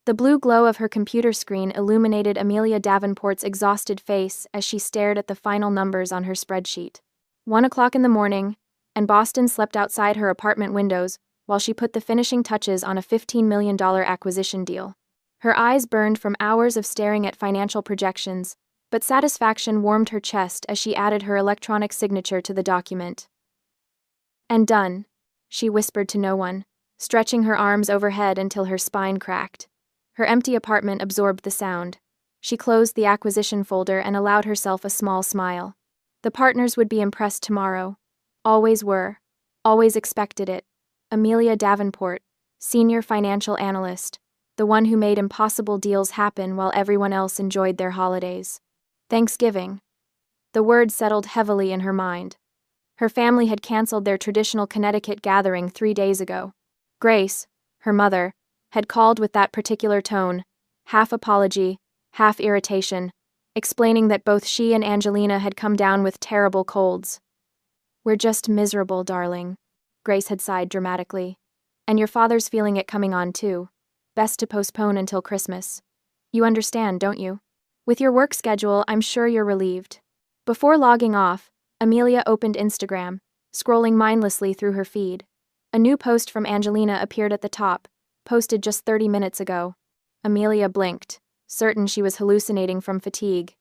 The blue glow of her computer screen illuminated Amelia Davenport's exhausted face as she stared at the final numbers on her spreadsheet. 1 o'clock in the morning, and Boston slept outside her apartment windows while she put the finishing touches on a $15 million acquisition deal. Her eyes burned from hours of staring at financial projections, but satisfaction warmed her chest as she added her electronic signature to the document. "And done," she whispered to no one, stretching her arms overhead until her spine cracked. Her empty apartment absorbed the sound. She closed the acquisition folder and allowed herself a small smile. The partners would be impressed tomorrow. Always were. Always expected it. Amelia Davenport, senior financial analyst, the one who made impossible deals happen while everyone else enjoyed their holidays. Thanksgiving. The word settled heavily in her mind. Her family had canceled their traditional Connecticut gathering 3 days ago. Grace, her mother, had called with that particular tone, half apology, half irritation, explaining that both she and Angelina had come down with terrible colds. "We're just miserable, darling," Grace had sighed dramatically. "And your father's feeling it coming on too. Best to postpone until Christmas. You understand, don't you? With your work schedule, I'm sure you're relieved." Before logging off, Amelia opened Instagram, scrolling mindlessly through her feed. A new post from Angelina appeared at the top, posted just 30 minutes ago. Amelia blinked, certain she was hallucinating from fatigue.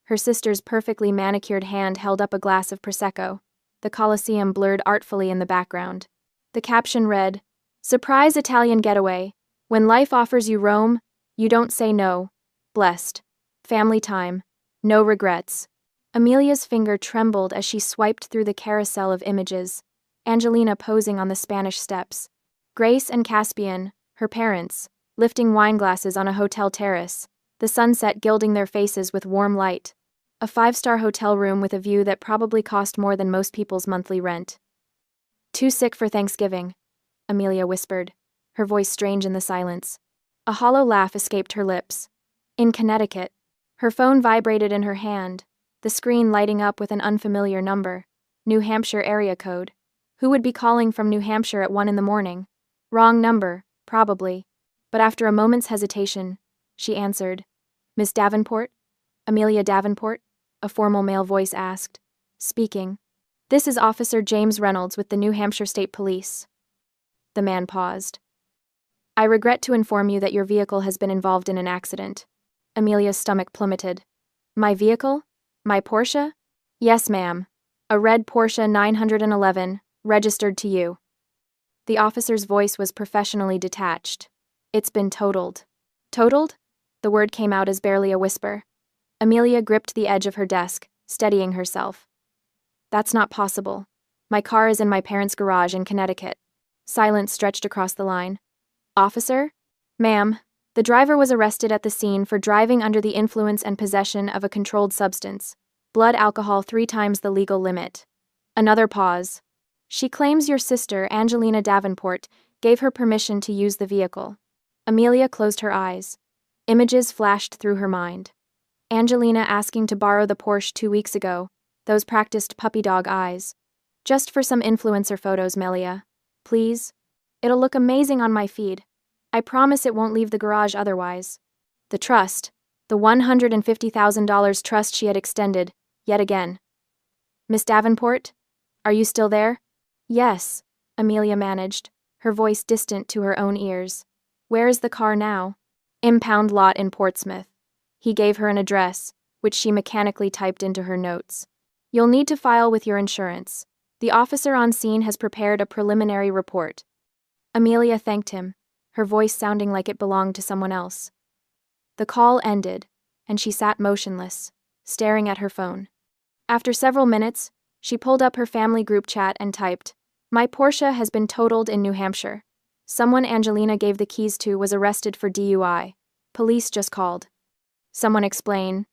Her sister's perfectly manicured hand held up a glass of Prosecco, the Colosseum blurred artfully in the background. The caption read, "Surprise Italian getaway. When life offers you Rome, you don't say no. Blessed. Family time. No regrets." Amelia's finger trembled as she swiped through the carousel of images. Angelina posing on the Spanish steps. Grace and Caspian, her parents, lifting wine glasses on a hotel terrace, the sunset gilding their faces with warm light. A 5-star hotel room with a view that probably cost more than most people's monthly rent. "Too sick for Thanksgiving," Amelia whispered, her voice strange in the silence. A hollow laugh escaped her lips. In Connecticut. Her phone vibrated in her hand, the screen lighting up with an unfamiliar number. New Hampshire area code. Who would be calling from New Hampshire at 1 in the morning? Wrong number, probably. But after a moment's hesitation, she answered. "Miss Davenport? Amelia Davenport?" a formal male voice asked. "Speaking. This is Officer James Reynolds with the New Hampshire State Police." The man paused. "I regret to inform you that your vehicle has been involved in an accident." Amelia's stomach plummeted. "My vehicle? My Porsche?" "Yes, ma'am. A red Porsche 911, registered to you." The officer's voice was professionally detached. "It's been totaled." "Totaled?" The word came out as barely a whisper. Amelia gripped the edge of her desk, steadying herself. "That's not possible. My car is in my parents' garage in Connecticut." Silence stretched across the line. "Officer?" "Ma'am, the driver was arrested at the scene for driving under the influence and possession of a controlled substance. Blood alcohol 3 times the legal limit." Another pause. "She claims your sister, Angelina Davenport, gave her permission to use the vehicle." Amelia closed her eyes. Images flashed through her mind. Angelina asking to borrow the Porsche 2 weeks ago, those practiced puppy dog eyes. "Just for some influencer photos, Melia. Please? It'll look amazing on my feed. I promise it won't leave the garage otherwise." The trust, the $150,000 trust she had extended, yet again. "Miss Davenport? Are you still there?" "Yes," Amelia managed, her voice distant to her own ears. "Where is the car now?" "Impound lot in Portsmouth." He gave her an address, which she mechanically typed into her notes. "You'll need to file with your insurance. The officer on scene has prepared a preliminary report." Amelia thanked him, her voice sounding like it belonged to someone else. The call ended, and she sat motionless, staring at her phone. After several minutes, she pulled up her family group chat and typed, "My Porsche has been totaled in New Hampshire. Someone Angelina gave the keys to was arrested for DUI. Police just called." "Someone explain."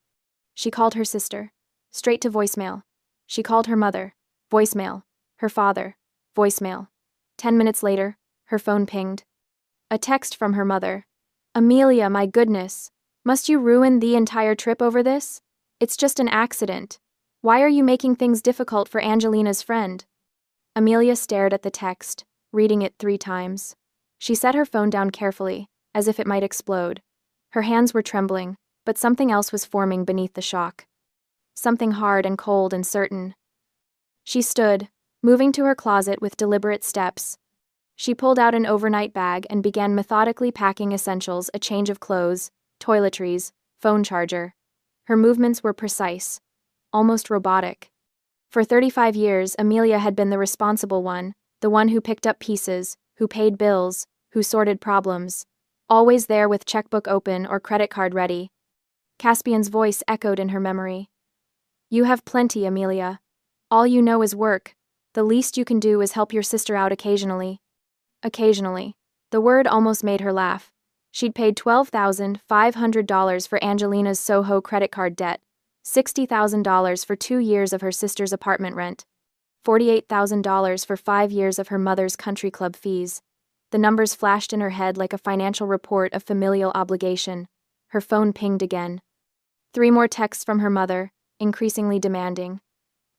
She called her sister. Straight to voicemail. She called her mother. Voicemail. Her father. Voicemail. 10 minutes later, her phone pinged. A text from her mother. "Amelia, my goodness. Must you ruin the entire trip over this? It's just an accident. Why are you making things difficult for Angelina's friend?" Amelia stared at the text, reading it 3 times. She set her phone down carefully, as if it might explode. Her hands were trembling, but something else was forming beneath the shock. Something hard and cold and certain. She stood, moving to her closet with deliberate steps. She pulled out an overnight bag and began methodically packing essentials: a change of clothes, toiletries, phone charger. Her movements were precise, almost robotic. For 35 years, Amelia had been the responsible one, the one who picked up pieces, who paid bills, who sorted problems. Always there with checkbook open or credit card ready. Caspian's voice echoed in her memory. "You have plenty, Amelia. All you know is work. The least you can do is help your sister out occasionally." Occasionally. The word almost made her laugh. She'd paid $12,500 for Angelina's Soho credit card debt, $60,000 for 2 years of her sister's apartment rent, $48,000 for 5 years of her mother's country club fees. The numbers flashed in her head like a financial report of familial obligation. Her phone pinged again. 3 more texts from her mother, increasingly demanding.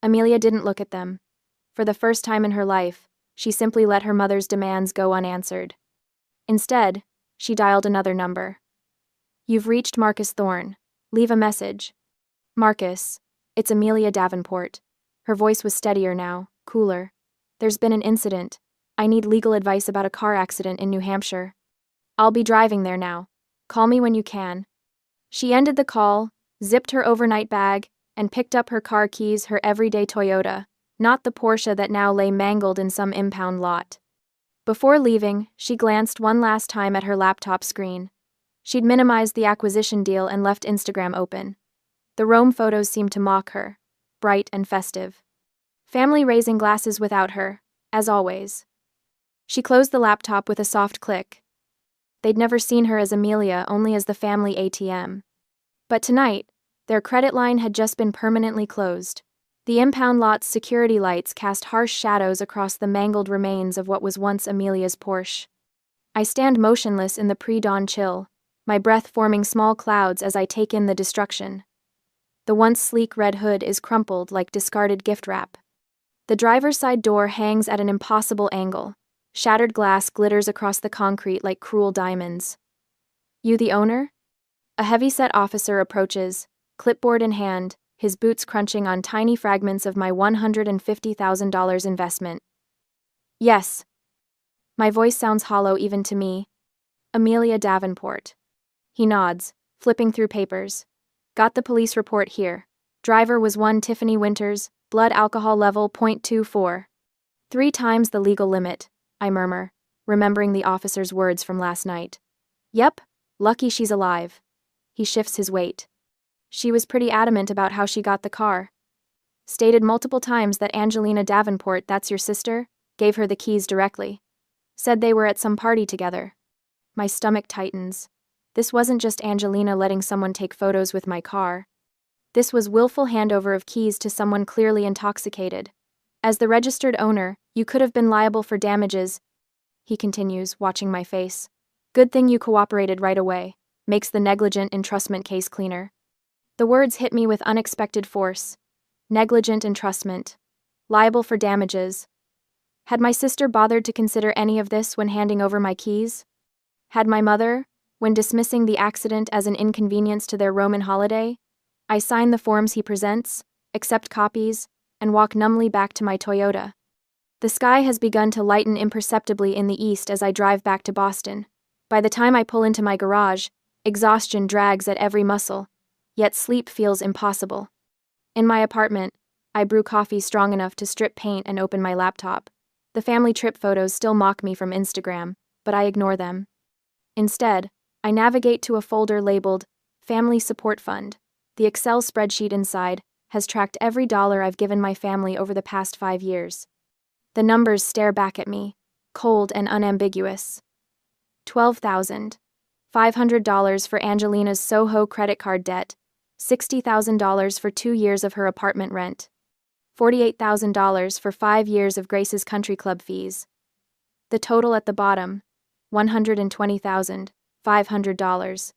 Amelia didn't look at them. For the first time in her life, she simply let her mother's demands go unanswered. Instead, she dialed another number. "You've reached Marcus Thorne. Leave a message." "Marcus, it's Amelia Davenport." Her voice was steadier now, cooler. "There's been an incident. I need legal advice about a car accident in New Hampshire. I'll be driving there now. Call me when you can." She ended the call, zipped her overnight bag, and picked up her car keys, her everyday Toyota, not the Porsche that now lay mangled in some impound lot. Before leaving, she glanced one last time at her laptop screen. She'd minimized the acquisition deal and left Instagram open. The Rome photos seemed to mock her, bright and festive. Family raising glasses without her, as always. She closed the laptop with a soft click. They'd never seen her as Amelia, only as the family ATM. But tonight, their credit line had just been permanently closed. The impound lot's security lights cast harsh shadows across the mangled remains of what was once Amelia's Porsche. I stand motionless in the pre-dawn chill, my breath forming small clouds as I take in the destruction. The once sleek red hood is crumpled like discarded gift wrap. The driver's side door hangs at an impossible angle. Shattered glass glitters across the concrete like cruel diamonds. "You the owner?" A heavy-set officer approaches, clipboard in hand, his boots crunching on tiny fragments of my $150,000 investment. "Yes." My voice sounds hollow even to me. "Amelia Davenport." He nods, flipping through papers. "Got the police report here. Driver was one Tiffany Winters, blood alcohol level .24. 3 times the legal limit," I murmur, remembering the officer's words from last night. "Yep, lucky she's alive." He shifts his weight. "She was pretty adamant about how she got the car. Stated multiple times that Angelina Davenport, that's your sister, gave her the keys directly. Said they were at some party together." My stomach tightens. This wasn't just Angelina letting someone take photos with my car. This was willful handover of keys to someone clearly intoxicated. "As the registered owner, you could have been liable for damages," he continues, watching my face. "Good thing you cooperated right away. Makes the negligent entrustment case cleaner." The words hit me with unexpected force. Negligent entrustment. Liable for damages. Had my sister bothered to consider any of this when handing over my keys? Had my mother, when dismissing the accident as an inconvenience to their Roman holiday? I sign the forms he presents, accept copies, and walk numbly back to my Toyota. The sky has begun to lighten imperceptibly in the east as I drive back to Boston. By the time I pull into my garage, exhaustion drags at every muscle, yet sleep feels impossible. In my apartment, I brew coffee strong enough to strip paint and open my laptop. The family trip photos still mock me from Instagram, but I ignore them. Instead, I navigate to a folder labeled Family Support Fund. The Excel spreadsheet inside has tracked every dollar I've given my family over the past 5 years. The numbers stare back at me, cold and unambiguous. $12,500 for Angelina's Soho credit card debt, $60,000 for 2 years of her apartment rent, $48,000 for 5 years of Grace's country club fees. The total at the bottom, $120,500.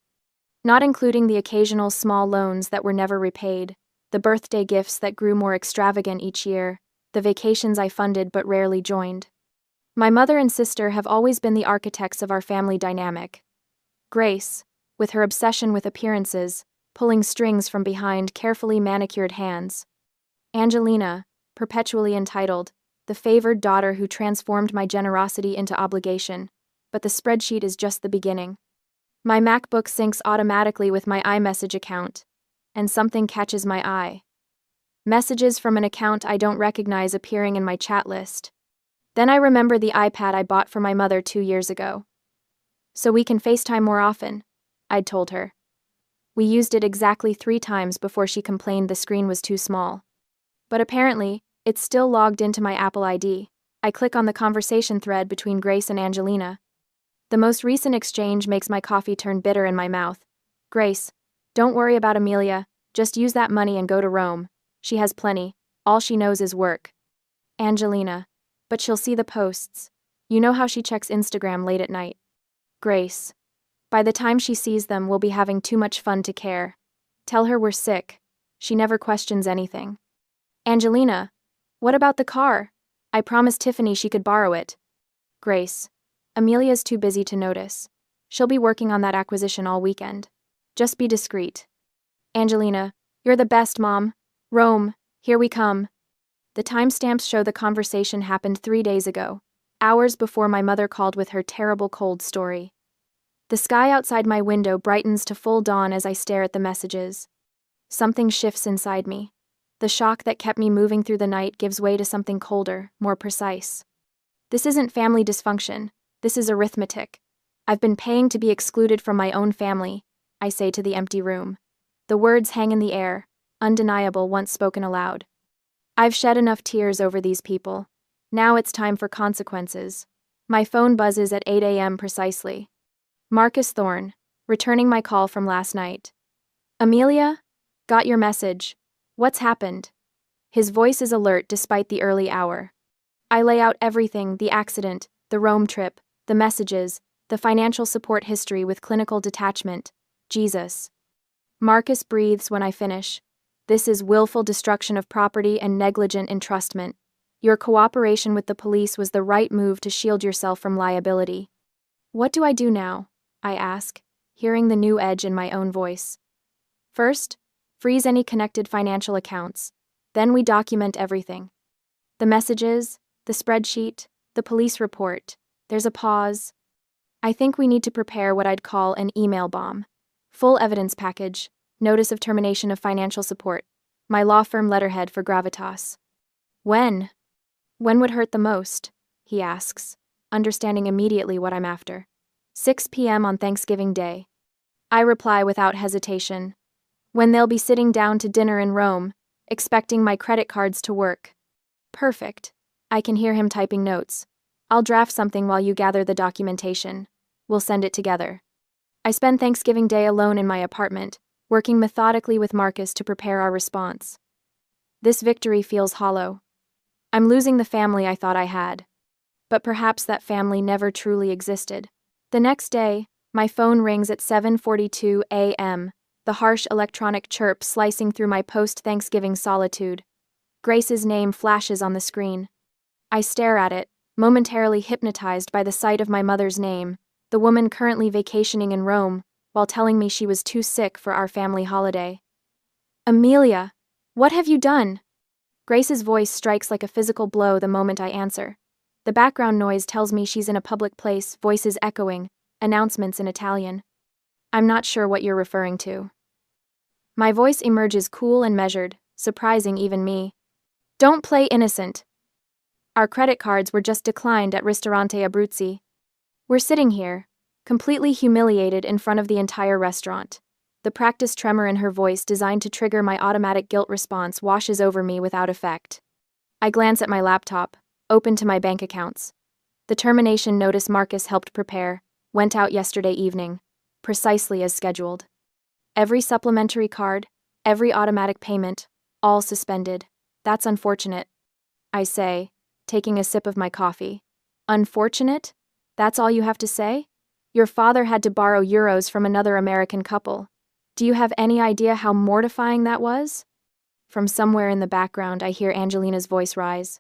Not including the occasional small loans that were never repaid, the birthday gifts that grew more extravagant each year, the vacations I funded but rarely joined. My mother and sister have always been the architects of our family dynamic. Grace, with her obsession with appearances, pulling strings from behind carefully manicured hands. Angelina, perpetually entitled, the favored daughter who transformed my generosity into obligation. But the spreadsheet is just the beginning. My MacBook syncs automatically with my iMessage account, and something catches my eye. Messages from an account I don't recognize appearing in my chat list. Then I remember the iPad I bought for my mother 2 years ago. "So we can FaceTime more often," I'd told her. We used it exactly 3 times before she complained the screen was too small. But apparently, it's still logged into my Apple ID. I click on the conversation thread between Grace and Angelina. The most recent exchange makes my coffee turn bitter in my mouth. "Grace, don't worry about Amelia, just use that money and go to Rome. She has plenty, all she knows is work." Angelina, "But she'll see the posts. You know how she checks Instagram late at night." Grace, "By the time she sees them, we'll be having too much fun to care. Tell her we're sick. She never questions anything." Angelina, "What about the car? I promised Tiffany she could borrow it." Grace, "Amelia's too busy to notice. She'll be working on that acquisition all weekend. Just be discreet." Angelina, "You're the best, Mom. Rome, here we come." The timestamps show the conversation happened 3 days ago, hours before my mother called with her terrible cold story. The sky outside my window brightens to full dawn as I stare at the messages. Something shifts inside me. The shock that kept me moving through the night gives way to something colder, more precise. This isn't family dysfunction. This is arithmetic. I've been paying to be excluded from my own family, I say to the empty room. The words hang in the air, undeniable once spoken aloud. I've shed enough tears over these people. Now it's time for consequences. My phone buzzes at 8 a.m. precisely. Marcus Thorne, returning my call from last night. "Amelia? Got your message. What's happened?" His voice is alert despite the early hour. I lay out everything: the accident, the Rome trip, the messages, the financial support history with clinical detachment. Jesus. Marcus breathes when I finish. "This is willful destruction of property and negligent entrustment. Your cooperation with the police was the right move to shield yourself from liability." "What do I do now?" I ask, hearing the new edge in my own voice. "First, freeze any connected financial accounts. Then we document everything. The messages, the spreadsheet, the police report. There's a pause. I think we need to prepare what I'd call an email bomb. Full evidence package, notice of termination of financial support, my law firm letterhead for gravitas." "When? When would hurt the most?" he asks, understanding immediately what I'm after. 6 p.m. on Thanksgiving Day. I reply without hesitation. "When they'll be sitting down to dinner in Rome, expecting my credit cards to work." "Perfect." I can hear him typing notes. "I'll draft something while you gather the documentation. We'll send it together." I spend Thanksgiving Day alone in my apartment, working methodically with Marcus to prepare our response. This victory feels hollow. I'm losing the family I thought I had. But perhaps that family never truly existed. The next day, my phone rings at 7:42 a.m., the harsh electronic chirp slicing through my post-Thanksgiving solitude. Grace's name flashes on the screen. I stare at it, momentarily hypnotized by the sight of my mother's name, the woman currently vacationing in Rome, while telling me she was too sick for our family holiday. "Amelia, what have you done?" Grace's voice strikes like a physical blow the moment I answer. The background noise tells me she's in a public place, voices echoing, announcements in Italian. "I'm not sure what you're referring to." My voice emerges cool and measured, surprising even me. "Don't play innocent. Our credit cards were just declined at Ristorante Abruzzi. We're sitting here, completely humiliated in front of the entire restaurant." The practiced tremor in her voice, designed to trigger my automatic guilt response, washes over me without effect. I glance at my laptop, open to my bank accounts. The termination notice Marcus helped prepare went out yesterday evening, precisely as scheduled. Every supplementary card, every automatic payment, all suspended. "That's unfortunate," I say, taking a sip of my coffee. "Unfortunate? That's all you have to say? Your father had to borrow euros from another American couple. Do you have any idea how mortifying that was?" From somewhere in the background, I hear Angelina's voice rise.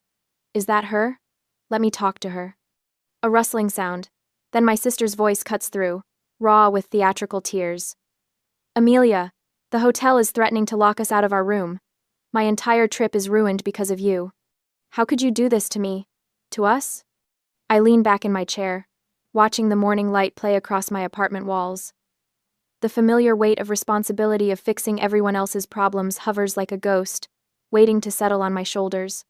"Is that her? Let me talk to her." A rustling sound. Then my sister's voice cuts through. raw with theatrical tears. Amelia, the hotel is threatening to lock us out of our room. My entire trip is ruined because of you. How could you do this to me? To us? I lean back in my chair, watching the morning light play across my apartment walls. The familiar weight of responsibility of fixing everyone else's problems hovers like a ghost, waiting to settle on my shoulders.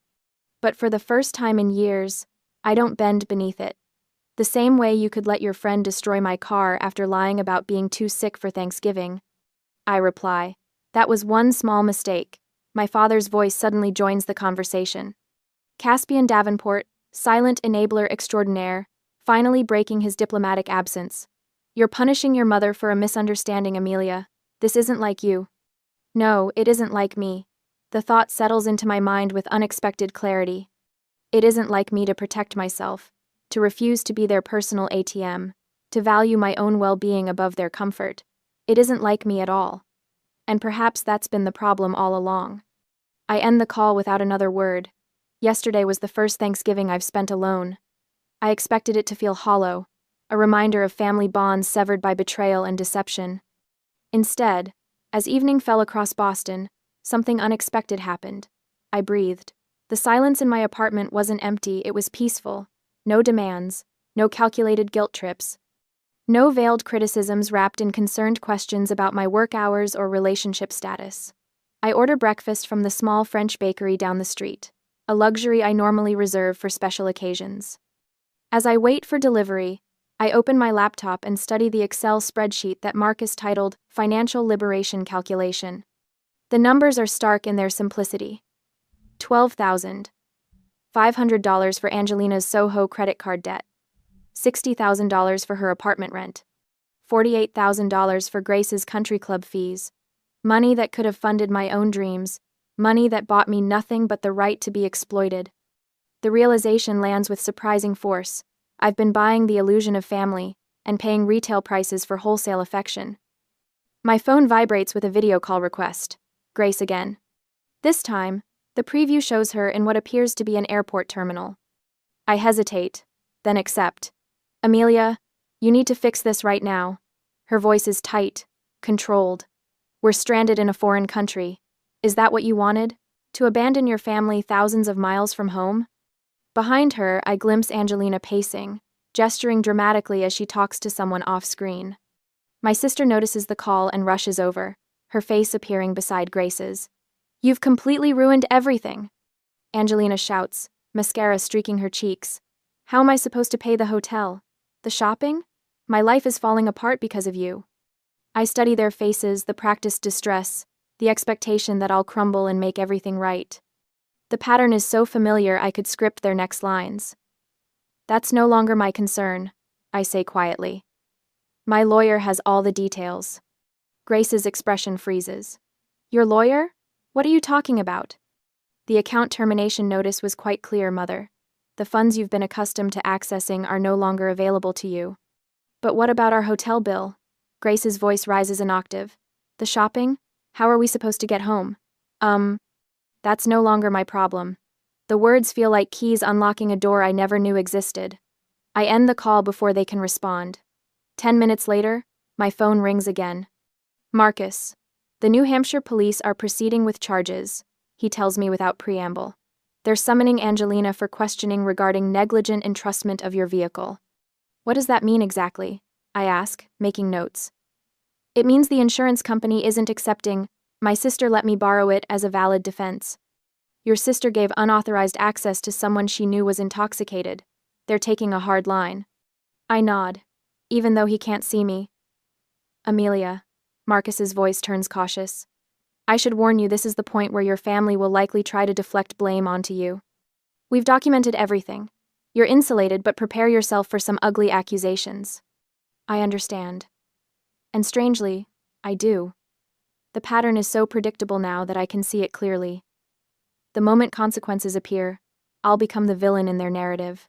But for the first time in years, I don't bend beneath it. The same way you could let your friend destroy my car after lying about being too sick for Thanksgiving. I reply, that was one small mistake. My father's voice suddenly joins the conversation. Caspian Davenport, silent enabler extraordinaire, finally breaking his diplomatic absence. You're punishing your mother for a misunderstanding, Amelia. This isn't like you. No, it isn't like me. The thought settles into my mind with unexpected clarity. It isn't like me to protect myself, to refuse to be their personal ATM, to value my own well-being above their comfort. It isn't like me at all. And perhaps that's been the problem all along. I end the call without another word. Yesterday was the first Thanksgiving I've spent alone. I expected it to feel hollow, a reminder of family bonds severed by betrayal and deception. Instead, as evening fell across Boston, something unexpected happened. I breathed. The silence in my apartment wasn't empty, it was peaceful. No demands, no calculated guilt trips. No veiled criticisms wrapped in concerned questions about my work hours or relationship status. I order breakfast from the small French bakery down the street, a luxury I normally reserve for special occasions. As I wait for delivery, I open my laptop and study the Excel spreadsheet that Marcus titled Financial Liberation Calculation. The numbers are stark in their simplicity. $12,500 for Angelina's Soho credit card debt. $60,000 for her apartment rent. $48,000 for Grace's country club fees. Money that could have funded my own dreams. Money that bought me nothing but the right to be exploited. The realization lands with surprising force. I've been buying the illusion of family and paying retail prices for wholesale affection. My phone vibrates with a video call request. Grace again. This time, the preview shows her in what appears to be an airport terminal. I hesitate, then accept. Amelia, you need to fix this right now. Her voice is tight, controlled. We're stranded in a foreign country. Is that what you wanted? To abandon your family thousands of miles from home? Behind her, I glimpse Angelina pacing, gesturing dramatically as she talks to someone off-screen. My sister notices the call and rushes over, her face appearing beside Grace's. You've completely ruined everything. Angelina shouts, mascara streaking her cheeks. How am I supposed to pay the hotel? The shopping? My life is falling apart because of you. I study their faces, the practiced distress, the expectation that I'll crumble and make everything right. The pattern is so familiar I could script their next lines. That's no longer my concern, I say quietly. My lawyer has all the details. Grace's expression freezes. Your lawyer? What are you talking about? The account termination notice was quite clear, Mother. The funds you've been accustomed to accessing are no longer available to you. But what about our hotel bill? Grace's voice rises an octave. The shopping? How are we supposed to get home? That's no longer my problem. The words feel like keys unlocking a door I never knew existed. I end the call before they can respond. 10 minutes later, my phone rings again. Marcus. The New Hampshire police are proceeding with charges, he tells me without preamble. They're summoning Angelina for questioning regarding negligent entrustment of your vehicle. What does that mean exactly? I ask, making notes. It means the insurance company isn't accepting. My sister let me borrow it as a valid defense. Your sister gave unauthorized access to someone she knew was intoxicated. They're taking a hard line. I nod, even though he can't see me. Amelia. Marcus's voice turns cautious. I should warn you, this is the point where your family will likely try to deflect blame onto you. We've documented everything. You're insulated, but prepare yourself for some ugly accusations. I understand. And strangely, I do. The pattern is so predictable now that I can see it clearly. The moment consequences appear, I'll become the villain in their narrative.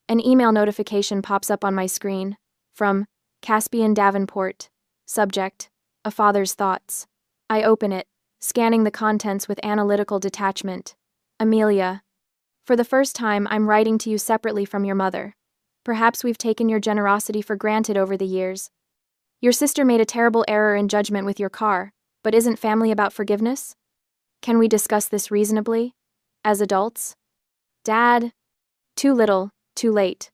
An email notification pops up on my screen, from Caspian Davenport. Subject, a father's thoughts. I open it, scanning the contents with analytical detachment. Amelia. For the first time, I'm writing to you separately from your mother. Perhaps we've taken your generosity for granted over the years. Your sister made a terrible error in judgment with your car, but isn't family about forgiveness? Can we discuss this reasonably? As adults? Dad? Too little, too late.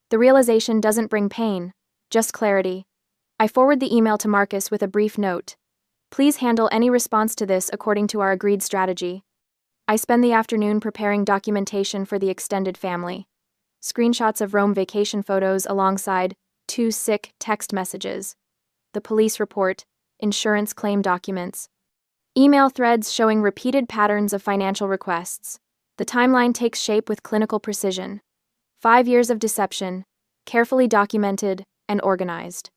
The realization doesn't bring pain, just clarity. I forward the email to Marcus with a brief note. Please handle any response to this according to our agreed strategy. I spend the afternoon preparing documentation for the extended family. Screenshots of Rome vacation photos alongside 2 sick text messages. The police report, insurance claim documents. Email threads showing repeated patterns of financial requests. The timeline takes shape with clinical precision. 5 years of deception, carefully documented and organized.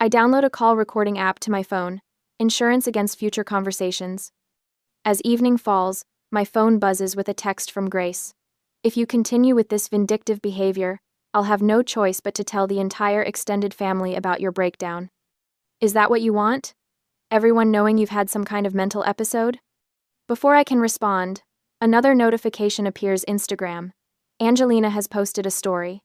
I download a call recording app to my phone, insurance against future conversations. As evening falls, my phone buzzes with a text from Grace. If you continue with this vindictive behavior, I'll have no choice but to tell the entire extended family about your breakdown. Is that what you want? Everyone knowing you've had some kind of mental episode? Before I can respond, another notification appears. Instagram. Angelina has posted a story.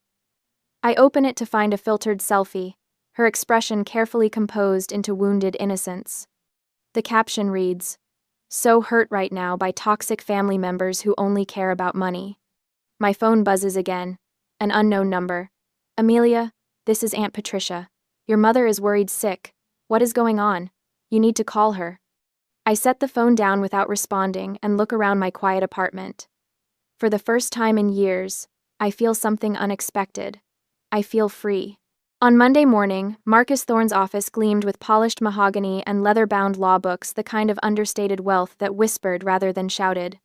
I open it to find a filtered selfie, her expression carefully composed into wounded innocence. The caption reads, "So hurt right now by toxic family members who only care about money." My phone buzzes again. An unknown number. "Amelia, this is Aunt Patricia. Your mother is worried sick. What is going on? You need to call her." I set the phone down without responding and look around my quiet apartment. For the first time in years, I feel something unexpected. I feel free. On Monday morning, Marcus Thorne's office gleamed with polished mahogany and leather-bound law books, the kind of understated wealth that whispered rather than shouted.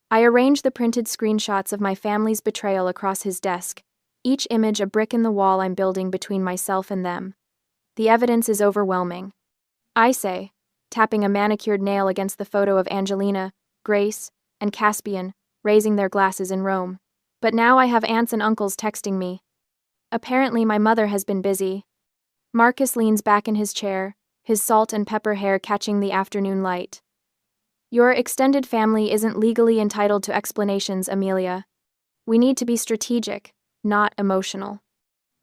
I arranged the printed screenshots of my family's betrayal across his desk, each image a brick in the wall I'm building between myself and them. The evidence is overwhelming. I say, tapping a manicured nail against the photo of Angelina, Grace, and Caspian, raising their glasses in Rome. But now I have aunts and uncles texting me. Apparently my mother has been busy. Marcus leans back in his chair, his salt and pepper hair catching the afternoon light. Your extended family isn't legally entitled to explanations, Amelia. We need to be strategic, not emotional.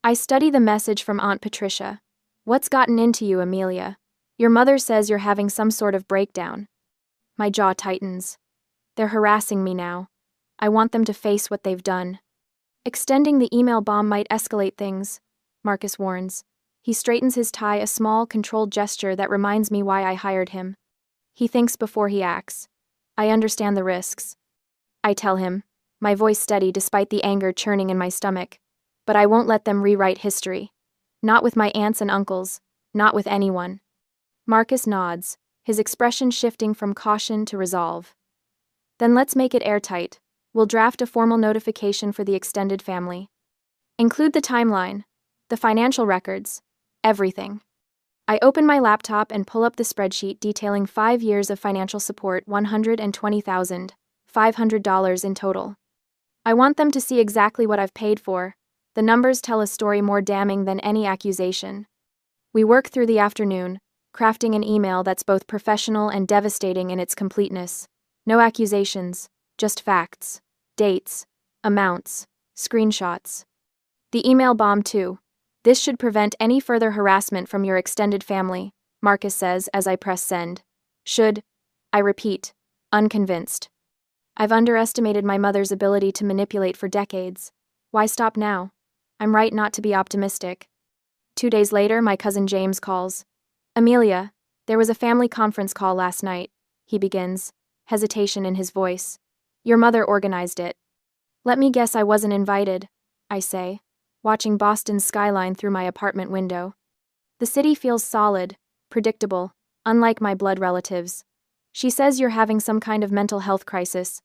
I study the message from Aunt Patricia. What's gotten into you, Amelia? Your mother says you're having some sort of breakdown. My jaw tightens. They're harassing me now. I want them to face what they've done. Extending the email bomb might escalate things, Marcus warns. He straightens his tie, a small, controlled gesture that reminds me why I hired him. He thinks before he acts. I understand the risks. I tell him, my voice steady despite the anger churning in my stomach. But I won't let them rewrite history. Not with my aunts and uncles, not with anyone. Marcus nods, his expression shifting from caution to resolve. Then let's make it airtight. We'll draft a formal notification for the extended family. Include the timeline, the financial records, everything. I open my laptop and pull up the spreadsheet detailing 5 years of financial support, $120,500 in total. I want them to see exactly what I've paid for. The numbers tell a story more damning than any accusation. We work through the afternoon, crafting an email that's both professional and devastating in its completeness. No accusations, just facts, dates, amounts, screenshots. The email bomb too. This should prevent any further harassment from your extended family, Marcus says as I press send. Should, I repeat, unconvinced. I've underestimated my mother's ability to manipulate for decades. Why stop now? I'm right not to be optimistic. 2 days later, my cousin James calls. Amelia, there was a family conference call last night, he begins, hesitation in his voice. Your mother organized it. Let me guess I wasn't invited, I say, watching Boston's skyline through my apartment window. The city feels solid, predictable, unlike my blood relatives. She says you're having some kind of mental health crisis.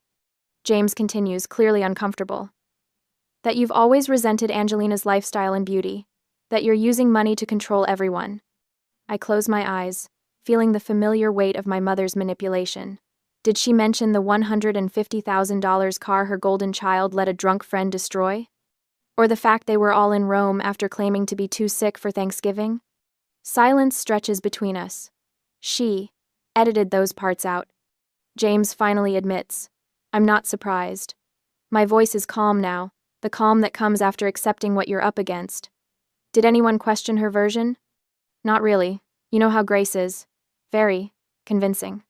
James continues, clearly uncomfortable. That you've always resented Angelina's lifestyle and beauty. That you're using money to control everyone. I close my eyes, feeling the familiar weight of my mother's manipulation. Did she mention the $150,000 car her golden child let a drunk friend destroy? Or the fact they were all in Rome after claiming to be too sick for Thanksgiving? Silence stretches between us. She edited those parts out. James finally admits, I'm not surprised. My voice is calm now, the calm that comes after accepting what you're up against. Did anyone question her version? Not really. You know how Grace is. Very convincing.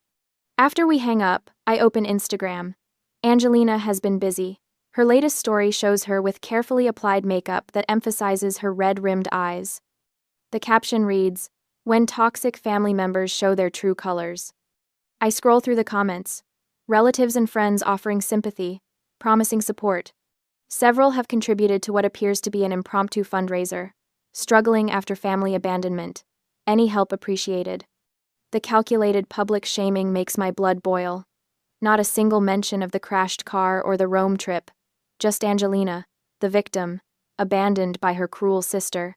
After we hang up, I open Instagram. Angelina has been busy. Her latest story shows her with carefully applied makeup that emphasizes her red-rimmed eyes. The caption reads, "When toxic family members show their true colors." I scroll through the comments. Relatives and friends offering sympathy, promising support. Several have contributed to what appears to be an impromptu fundraiser. Struggling after family abandonment. Any help appreciated. The calculated public shaming makes my blood boil. Not a single mention of the crashed car or the Rome trip. Just Angelina, the victim, abandoned by her cruel sister.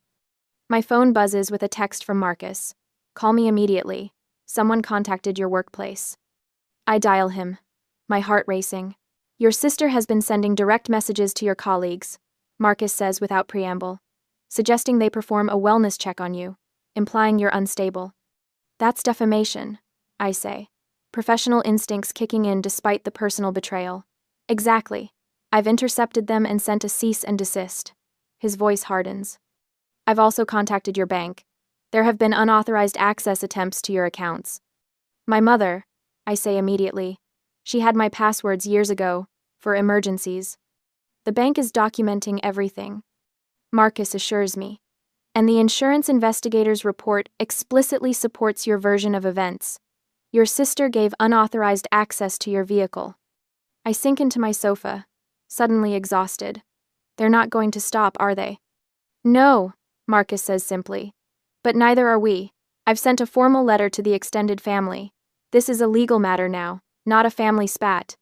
My phone buzzes with a text from Marcus. "Call me immediately. Someone contacted your workplace." I dial him, my heart racing. "Your sister has been sending direct messages to your colleagues," Marcus says without preamble, "suggesting they perform a wellness check on you, implying you're unstable." "That's defamation," I say, professional instincts kicking in despite the personal betrayal. "Exactly. I've intercepted them and sent a cease and desist." His voice hardens. "I've also contacted your bank. There have been unauthorized access attempts to your accounts." "My mother," I say immediately. "She had my passwords years ago, for emergencies." "The bank is documenting everything," Marcus assures me. "And the insurance investigator's report explicitly supports your version of events. Your sister gave unauthorized access to your vehicle." I sink into my sofa, suddenly exhausted. "They're not going to stop, are they?" "No," Marcus says simply. "But neither are we. I've sent a formal letter to the extended family. This is a legal matter now, not a family spat."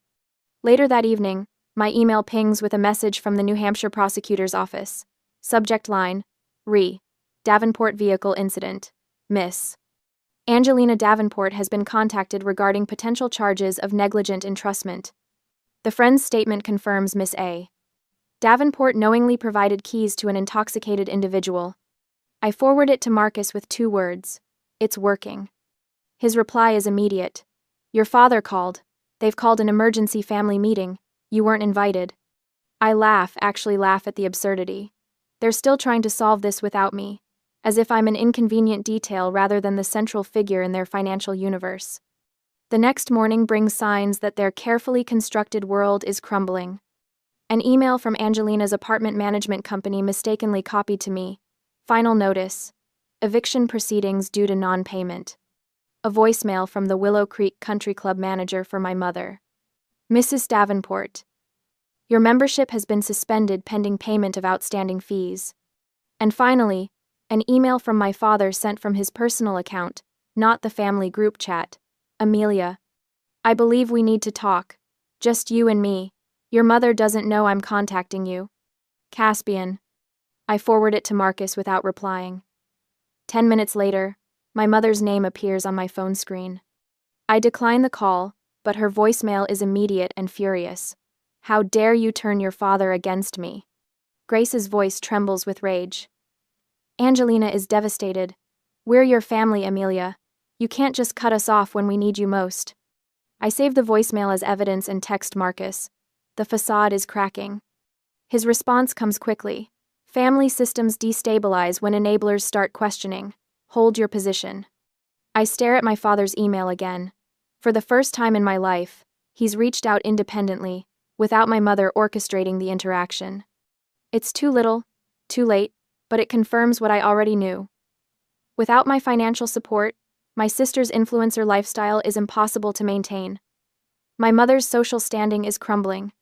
Later that evening, my email pings with a message from the New Hampshire prosecutor's office. Subject line, Re. Davenport vehicle incident. Miss Angelina Davenport has been contacted regarding potential charges of negligent entrustment. The friend's statement confirms Miss A. Davenport knowingly provided keys to an intoxicated individual. I forward it to Marcus with 2 words. "It's working." His reply is immediate. "Your father called. They've called an emergency family meeting. You weren't invited." I actually laugh at the absurdity. They're still trying to solve this without me, as if I'm an inconvenient detail rather than the central figure in their financial universe. The next morning brings signs that their carefully constructed world is crumbling. An email from Angelina's apartment management company mistakenly copied to me. Final notice. Eviction proceedings due to non-payment. A voicemail from the Willow Creek Country Club manager for my mother. "Mrs. Davenport, your membership has been suspended pending payment of outstanding fees." And finally, an email from my father sent from his personal account, not the family group chat. "Amelia, I believe we need to talk. Just you and me. Your mother doesn't know I'm contacting you. Caspian." I forward it to Marcus without replying. 10 minutes later, my mother's name appears on my phone screen. I decline the call, but her voicemail is immediate and furious. "How dare you turn your father against me?" Grace's voice trembles with rage. "Angelina is devastated. We're your family, Amelia. You can't just cut us off when we need you most." I save the voicemail as evidence and text Marcus. The facade is cracking. His response comes quickly. "Family systems destabilize when enablers start questioning. Hold your position." I stare at my father's email again. For the first time in my life, he's reached out independently, without my mother orchestrating the interaction. It's too little, too late, but it confirms what I already knew. Without my financial support, my sister's influencer lifestyle is impossible to maintain. My mother's social standing is crumbling.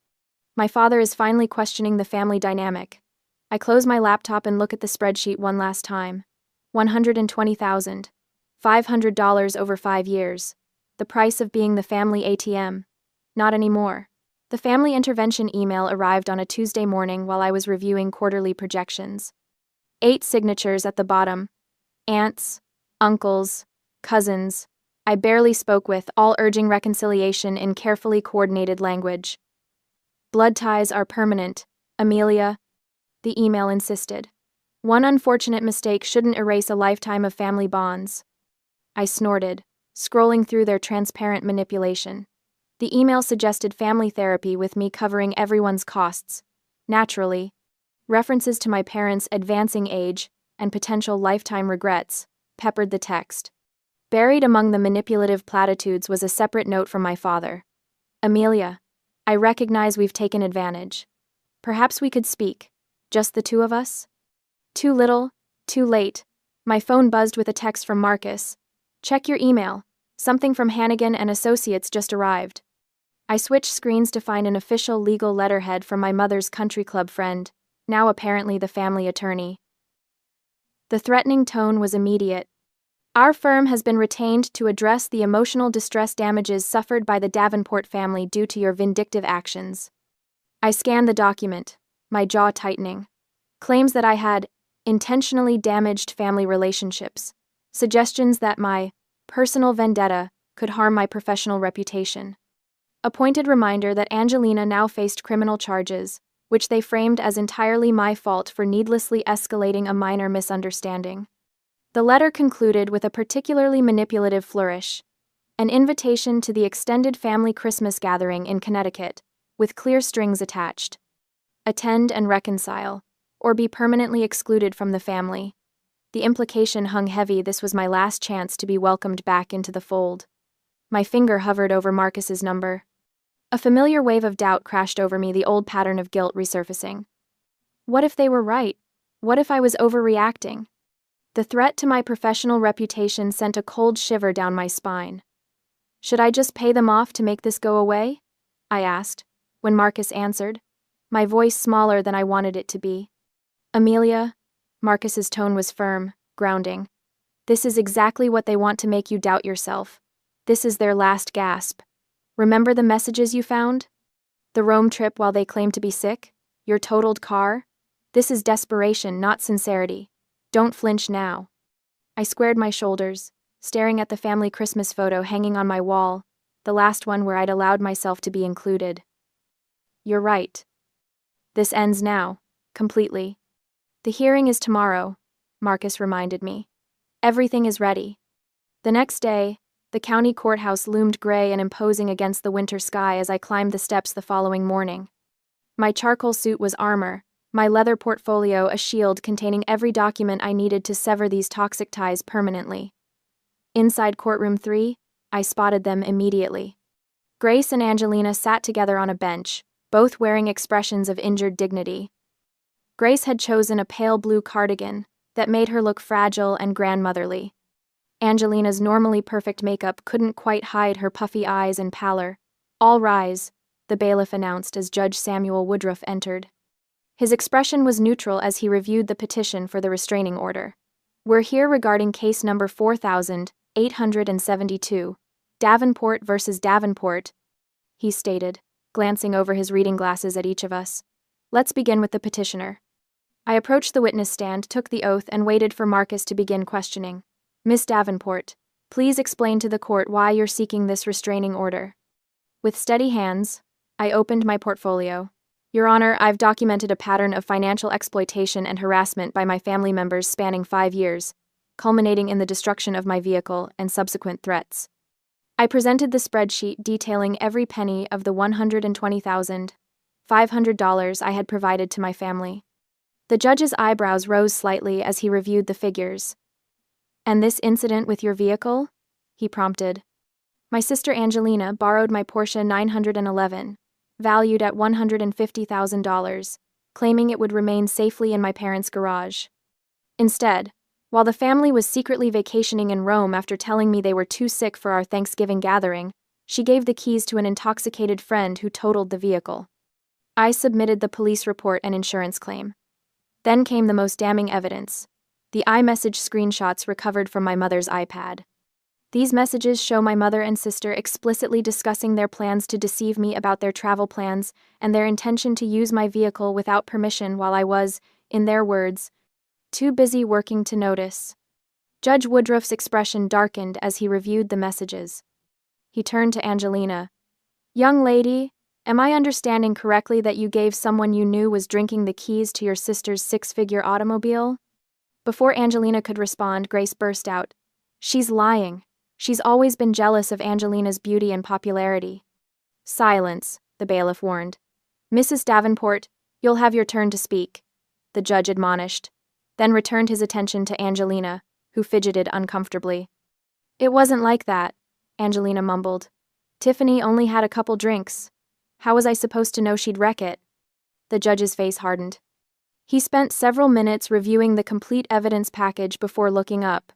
My father is finally questioning the family dynamic. I close my laptop and look at the spreadsheet one last time. $120,000. $500 over 5 years. The price of being the family ATM. Not anymore. The family intervention email arrived on a Tuesday morning while I was reviewing quarterly projections. 8 signatures at the bottom. Aunts, uncles, cousins, I barely spoke with, all urging reconciliation in carefully coordinated language. "Blood ties are permanent, Amelia," the email insisted. "One unfortunate mistake shouldn't erase a lifetime of family bonds." I snorted, scrolling through their transparent manipulation. The email suggested family therapy with me covering everyone's costs. Naturally, references to my parents' advancing age and potential lifetime regrets, peppered the text. Buried among the manipulative platitudes was a separate note from my father. Amelia, I recognize we've taken advantage. Perhaps we could speak. Just the two of us? Too little, too late. My phone buzzed with a text from Marcus. Check your email. Something from Hannigan and Associates just arrived. I switched screens to find an official legal letterhead from my mother's country club friend, now apparently the family attorney. The threatening tone was immediate. Our firm has been retained to address the emotional distress damages suffered by the Davenport family due to your vindictive actions. I scanned the document, my jaw tightening. Claims that I had intentionally damaged family relationships, suggestions that my personal vendetta could harm my professional reputation. A pointed reminder that Angelina now faced criminal charges, which they framed as entirely my fault for needlessly escalating a minor misunderstanding. The letter concluded with a particularly manipulative flourish, an invitation to the extended family Christmas gathering in Connecticut, with clear strings attached. Attend and reconcile, or be permanently excluded from the family. The implication hung heavy. This was my last chance to be welcomed back into the fold. My finger hovered over Marcus's number. A familiar wave of doubt crashed over me, the old pattern of guilt resurfacing. What if they were right? What if I was overreacting? The threat to my professional reputation sent a cold shiver down my spine. Should I just pay them off to make this go away? I asked, when Marcus answered, my voice smaller than I wanted it to be. Amelia, Marcus's tone was firm, grounding. This is exactly what they want to make you doubt yourself. This is their last gasp. Remember the messages you found? The Rome trip while they claim to be sick? Your totaled car? This is desperation, not sincerity. Don't flinch now. I squared my shoulders, staring at the family Christmas photo hanging on my wall, the last one where I'd allowed myself to be included. You're right. This ends now, completely. The hearing is tomorrow, Marcus reminded me. Everything is ready. The next day, the county courthouse loomed gray and imposing against the winter sky as I climbed the steps the following morning. My charcoal suit was armor, my leather portfolio a shield containing every document I needed to sever these toxic ties permanently. Inside courtroom 3, I spotted them immediately. Grace and Angelina sat together on a bench, both wearing expressions of injured dignity. Grace had chosen a pale blue cardigan that made her look fragile and grandmotherly. Angelina's normally perfect makeup couldn't quite hide her puffy eyes and pallor. All rise, the bailiff announced as Judge Samuel Woodruff entered. His expression was neutral as he reviewed the petition for the restraining order. We're here regarding case number 4872, Davenport versus Davenport, he stated, glancing over his reading glasses at each of us. Let's begin with the petitioner. I approached the witness stand, took the oath, and waited for Marcus to begin questioning. Miss Davenport, please explain to the court why you're seeking this restraining order. With steady hands, I opened my portfolio. Your Honor, I've documented a pattern of financial exploitation and harassment by my family members spanning 5 years, culminating in the destruction of my vehicle and subsequent threats. I presented the spreadsheet detailing every penny of the $120,500 I had provided to my family. The judge's eyebrows rose slightly as he reviewed the figures. And this incident with your vehicle? He prompted. My sister Angelina borrowed my Porsche 911, valued at $150,000, claiming it would remain safely in my parents' garage. Instead, while the family was secretly vacationing in Rome after telling me they were too sick for our Thanksgiving gathering, she gave the keys to an intoxicated friend who totaled the vehicle. I submitted the police report and insurance claim. Then came the most damning evidence, the iMessage screenshots recovered from my mother's iPad. These messages show my mother and sister explicitly discussing their plans to deceive me about their travel plans and their intention to use my vehicle without permission while I was, in their words, too busy working to notice. Judge Woodruff's expression darkened as he reviewed the messages. He turned to Angelina. Young lady, am I understanding correctly that you gave someone you knew was drinking the keys to your sister's 6-figure automobile? Before Angelina could respond, Grace burst out. She's lying. She's always been jealous of Angelina's beauty and popularity. Silence, the bailiff warned. Mrs. Davenport, you'll have your turn to speak, the judge admonished, then returned his attention to Angelina, who fidgeted uncomfortably. It wasn't like that, Angelina mumbled. Tiffany only had a couple drinks. How was I supposed to know she'd wreck it? The judge's face hardened. He spent several minutes reviewing the complete evidence package before looking up.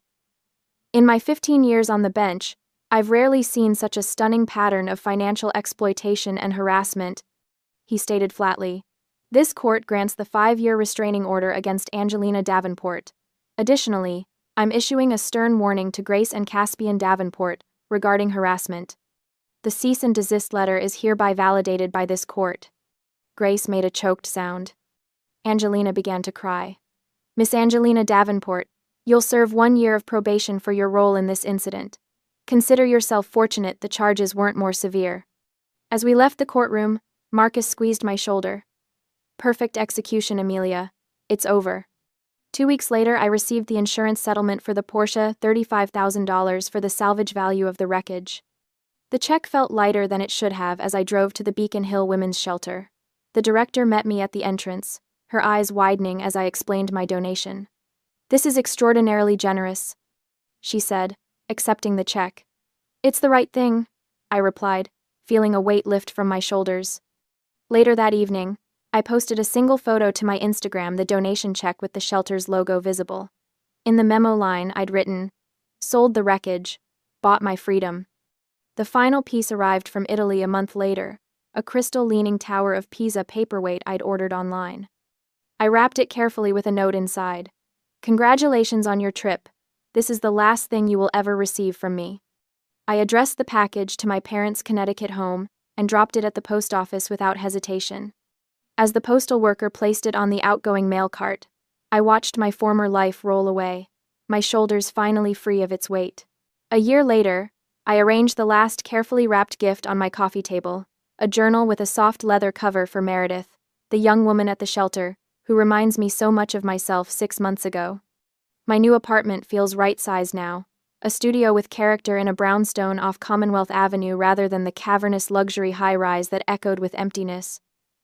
In my 15 years on the bench, I've rarely seen such a stunning pattern of financial exploitation and harassment, he stated flatly. This court grants the 5-year restraining order against Angelina Davenport. Additionally, I'm issuing a stern warning to Grace and Caspian Davenport regarding harassment. The cease and desist letter is hereby validated by this court. Grace made a choked sound. Angelina began to cry. Miss Angelina Davenport, you'll serve 1 year of probation for your role in this incident. Consider yourself fortunate the charges weren't more severe. As we left the courtroom, Marcus squeezed my shoulder. Perfect execution, Amelia. It's over. 2 weeks later, I received the insurance settlement for the Porsche, $35,000 for the salvage value of the wreckage. The check felt lighter than it should have as I drove to the Beacon Hill Women's Shelter. The director met me at the entrance, her eyes widening as I explained my donation. This is extraordinarily generous, she said, accepting the check. It's the right thing, I replied, feeling a weight lift from my shoulders. Later that evening, I posted a single photo to my Instagram, the donation check with the shelter's logo visible. In the memo line, I'd written, "Sold the wreckage, bought my freedom." The final piece arrived from Italy a month later, a crystal leaning tower of Pisa paperweight I'd ordered online. I wrapped it carefully with a note inside. Congratulations on your trip. This is the last thing you will ever receive from me. I addressed the package to my parents' Connecticut home and dropped it at the post office without hesitation. As the postal worker placed it on the outgoing mail cart, I watched my former life roll away, my shoulders finally free of its weight. A year later, I arranged the last carefully wrapped gift on my coffee table, a journal with a soft leather cover for Meredith, the young woman at the shelter, who reminds me so much of myself 6 months ago. My new apartment feels right-sized now, a studio with character in a brownstone off Commonwealth Avenue rather than the cavernous luxury high-rise that echoed with emptiness.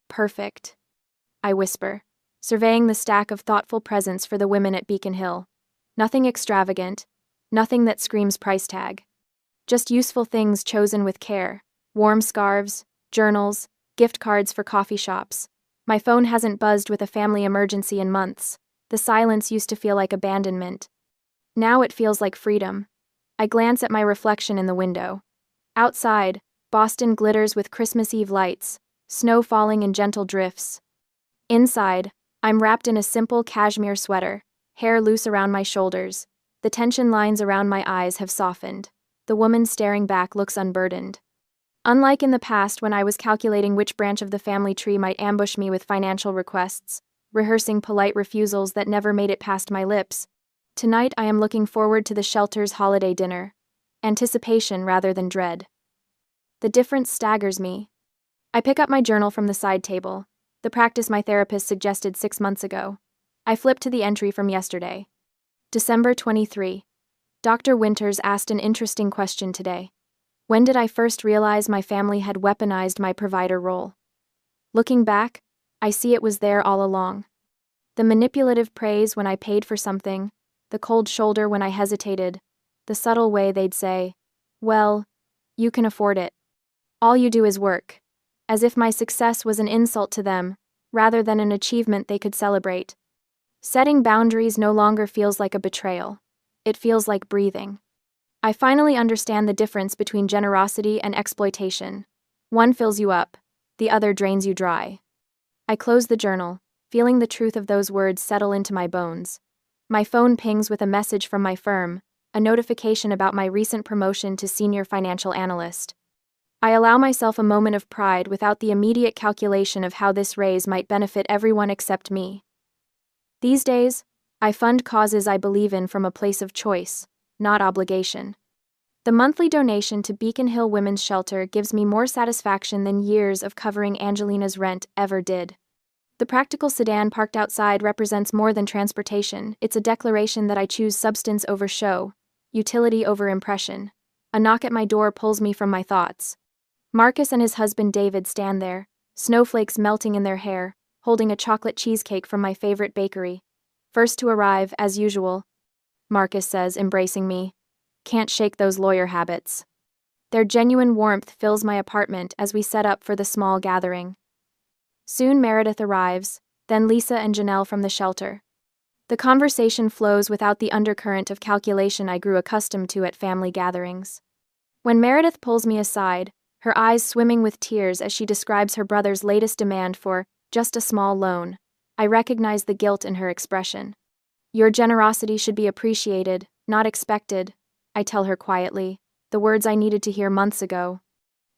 Perfect, I whisper, surveying the stack of thoughtful presents for the women at Beacon Hill. Nothing extravagant, nothing that screams price tag. Just useful things chosen with care, warm scarves, journals, gift cards for coffee shops. My phone hasn't buzzed with a family emergency in months. The silence used to feel like abandonment. Now it feels like freedom. I glance at my reflection in the window. Outside, Boston glitters with Christmas Eve lights, snow falling in gentle drifts. Inside, I'm wrapped in a simple cashmere sweater, hair loose around my shoulders. The tension lines around my eyes have softened. The woman staring back looks unburdened. Unlike in the past when I was calculating which branch of the family tree might ambush me with financial requests, rehearsing polite refusals that never made it past my lips, tonight I am looking forward to the shelter's holiday dinner. Anticipation rather than dread. The difference staggers me. I pick up my journal from the side table, the practice my therapist suggested 6 months ago. I flip to the entry from yesterday. December 23. Dr. Winters asked an interesting question today. When did I first realize my family had weaponized my provider role? Looking back, I see it was there all along. The manipulative praise when I paid for something, the cold shoulder when I hesitated, the subtle way they'd say, "Well, you can afford it. All you do is work," as if my success was an insult to them, rather than an achievement they could celebrate. Setting boundaries no longer feels like a betrayal. It feels like breathing. I finally understand the difference between generosity and exploitation. One fills you up, the other drains you dry. I close the journal, feeling the truth of those words settle into my bones. My phone pings with a message from my firm, a notification about my recent promotion to senior financial analyst. I allow myself a moment of pride without the immediate calculation of how this raise might benefit everyone except me. These days, I fund causes I believe in from a place of choice, not obligation. The monthly donation to Beacon Hill Women's Shelter gives me more satisfaction than years of covering Angelina's rent ever did. The practical sedan parked outside represents more than transportation. It's a declaration that I choose substance over show, utility over impression. A knock at my door pulls me from my thoughts. Marcus and his husband David stand there, snowflakes melting in their hair, holding a chocolate cheesecake from my favorite bakery. First to arrive, as usual. Marcus says, embracing me. Can't shake those lawyer habits. Their genuine warmth fills my apartment as we set up for the small gathering. Soon Meredith arrives, then Lisa and Janelle from the shelter. The conversation flows without the undercurrent of calculation I grew accustomed to at family gatherings. When Meredith pulls me aside, her eyes swimming with tears as she describes her brother's latest demand for just a small loan, I recognize the guilt in her expression. Your generosity should be appreciated, not expected, I tell her quietly, the words I needed to hear months ago.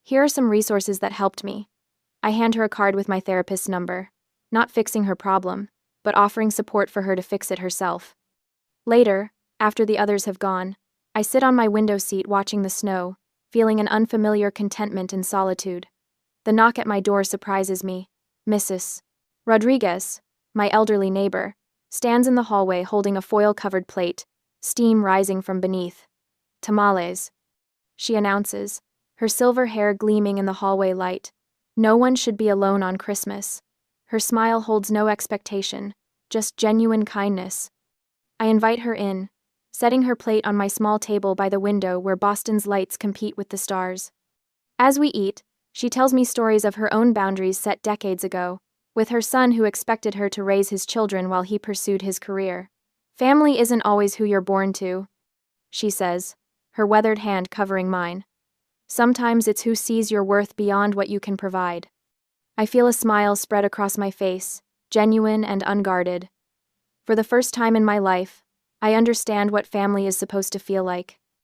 Here are some resources that helped me. I hand her a card with my therapist's number, not fixing her problem, but offering support for her to fix it herself. Later, after the others have gone, I sit on my window seat watching the snow, feeling an unfamiliar contentment in solitude. The knock at my door surprises me. Mrs. Rodriguez, my elderly neighbor, stands in the hallway holding a foil-covered plate, steam rising from beneath. Tamales, she announces, her silver hair gleaming in the hallway light. No one should be alone on Christmas. Her smile holds no expectation, just genuine kindness. I invite her in, setting her plate on my small table by the window where Boston's lights compete with the stars. As we eat, she tells me stories of her own boundaries set decades ago, with her son who expected her to raise his children while he pursued his career. Family isn't always who you're born to, she says, her weathered hand covering mine. Sometimes it's who sees your worth beyond what you can provide. I feel a smile spread across my face, genuine and unguarded. For the first time in my life, I understand what family is supposed to feel like.